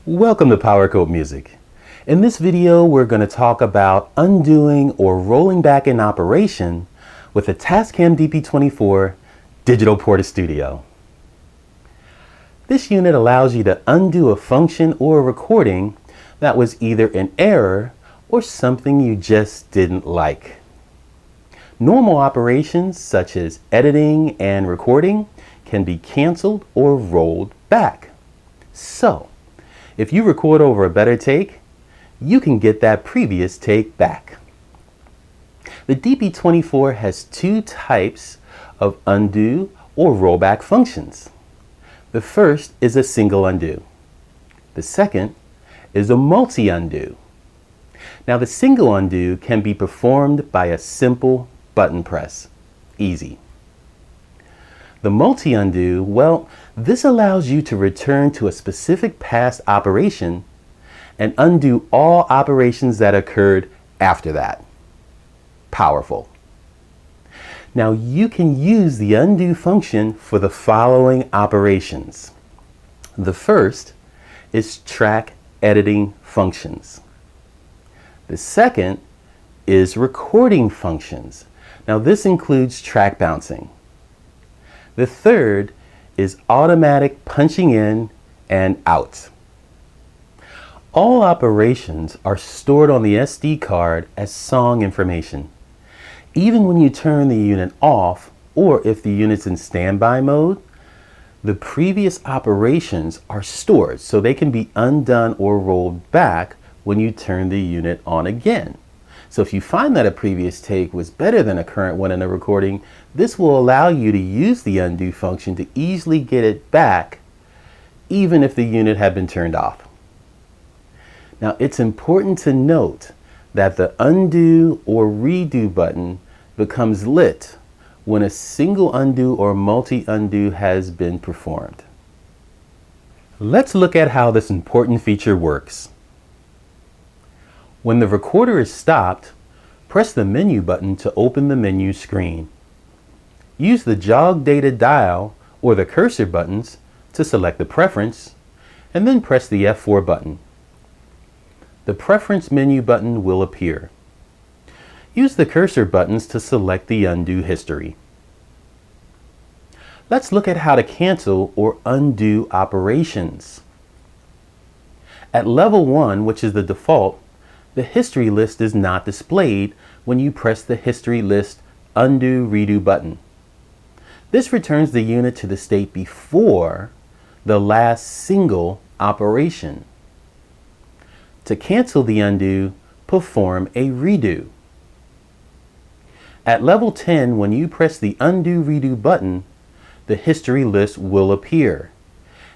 Welcome to Powercoat Music. In this video, we're going to talk about undoing or rolling back an operation with a Tascam DP24 digital Portastudio. This unit allows you to undo a function or a recording that was either an error or something you just didn't like. Normal operations such as editing and recording can be canceled or rolled back. So, if you record over a better take, you can get that previous take back. The DP24 has two types of undo or rollback functions. The first is a single undo. The second is a multi-undo. Now the single undo can be performed by a simple button press. Easy. The multi-undo, well, this allows you to return to a specific past operation and undo all operations that occurred after that. Powerful. Now you can use the undo function for the following operations. The first is track editing functions. The second is recording functions. Now this includes track bouncing. The third is automatic punching in and out. All operations are stored on the SD card as song information. Even when you turn the unit off, or if the unit's in standby mode, the previous operations are stored so they can be undone or rolled back when you turn the unit on again. So if you find that a previous take was better than a current one in a recording, this will allow you to use the undo function to easily get it back, even if the unit had been turned off. Now it's important to note that the undo or redo button becomes lit when a single undo or multi-undo has been performed. Let's look at how this important feature works. When the recorder is stopped, press the menu button to open the menu screen. Use the jog data dial or the cursor buttons to select the preference, and then press the F4 button. The preference menu button will appear. Use the cursor buttons to select the undo history. Let's look at how to cancel or undo operations. At level 1, which is the default, the history list is not displayed when you press the history list undo redo button. This returns the unit to the state before the last single operation. To cancel the undo, perform a redo. At level 10, when you press the undo redo button, the history list will appear,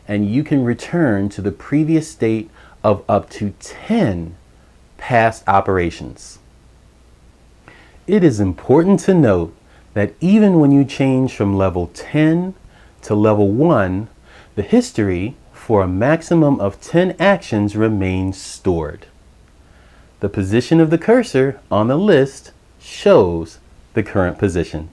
and you can return to the previous state of up to 10 past operations. It is important to note that even when you change from level 10 to level 1, the history for a maximum of 10 actions remains stored. The position of the cursor on the list shows the current position.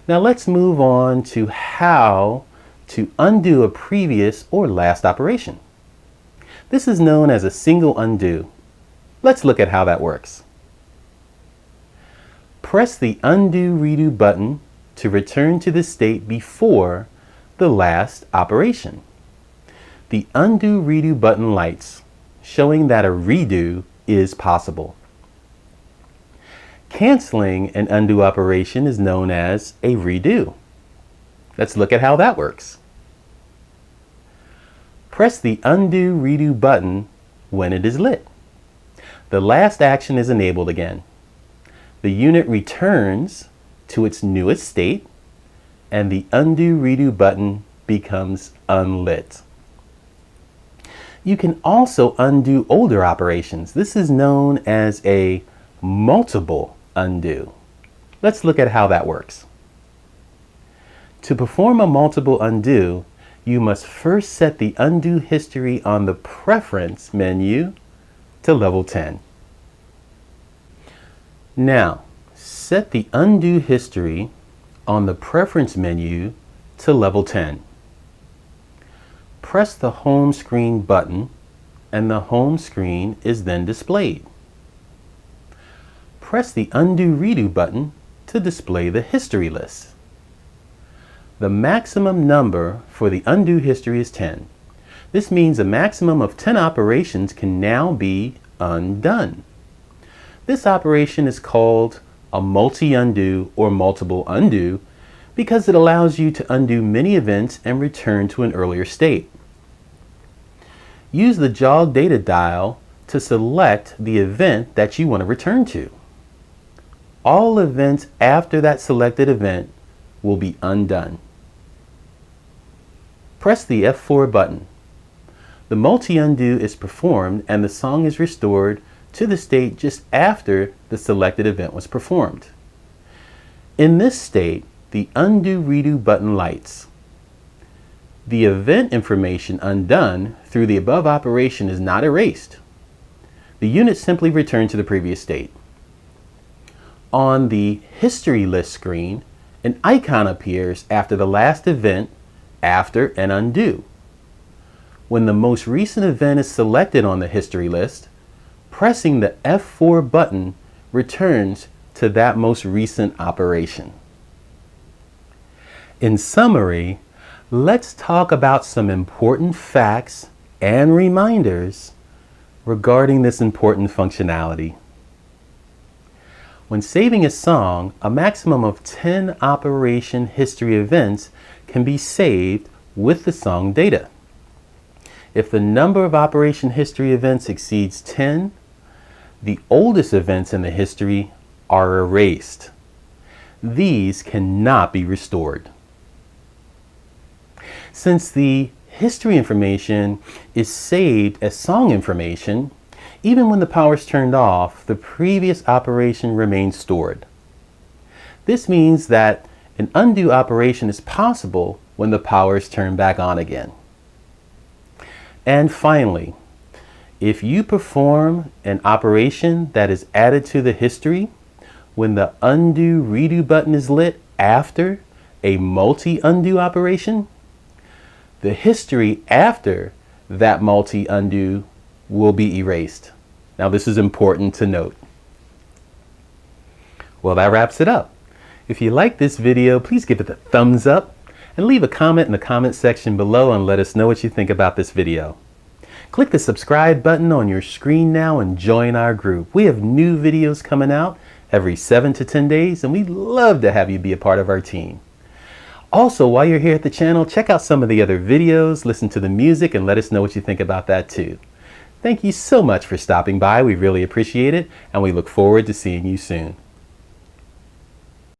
Now let's move on to how to undo a previous or last operation. This is known as a single undo. Let's look at how that works. Press the undo redo button to return to the state before the last operation. The undo redo button lights, showing that a redo is possible. Canceling an undo operation is known as a redo. Let's look at how that works. Press the undo redo button when it is lit. The last action is enabled again. The unit returns to its newest state, and the undo redo button becomes unlit. You can also undo older operations. This is known as a multiple undo. Let's look at how that works. To perform a multiple undo, you must first set the undo history on the preference menu to level 10. Now, set the undo history on the preference menu to level 10. press the home screen button and the home screen is then displayed. Press the undo redo button to display the history list. The maximum number for the undo history is 10. This means a maximum of 10 operations can now be undone. This operation is called a multi-undo or multiple undo because it allows you to undo many events and return to an earlier state. Use the jog data dial to select the event that you want to return to. All events after that selected event will be undone. Press the F4 button. The multi-undo is performed and the song is restored to the state just after the selected event was performed. In this state, the undo redo button lights. The event information undone through the above operation is not erased. The unit simply returned to the previous state. On the history list screen, an icon appears after the last event after an undo. When the most recent event is selected on the history list, pressing the F4 button returns to that most recent operation. In summary, let's talk about some important facts and reminders regarding this important functionality. When saving a song, a maximum of 10 operation history events can be saved with the song data. If the number of operation history events exceeds 10, the oldest events in the history are erased. These cannot be restored. Since the history information is saved as song information, even when the power is turned off, the previous operation remains stored. This means that an undo operation is possible when the power is turned back on again. And finally, if you perform an operation that is added to the history when the undo redo button is lit after a multi-undo operation, the history after that multi-undo will be erased. Now this is important to note. Well, that wraps it up. If you like this video, please give it a thumbs up and leave a comment in the comment section below and let us know what you think about this video. Click the subscribe button on your screen now and join our group. We have new videos coming out every 7 to 10 days and we'd love to have you be a part of our team. Also, while you're here at the channel, check out some of the other videos, listen to the music, and let us know what you think about that too. Thank you so much for stopping by. We really appreciate it, and we look forward to seeing you soon.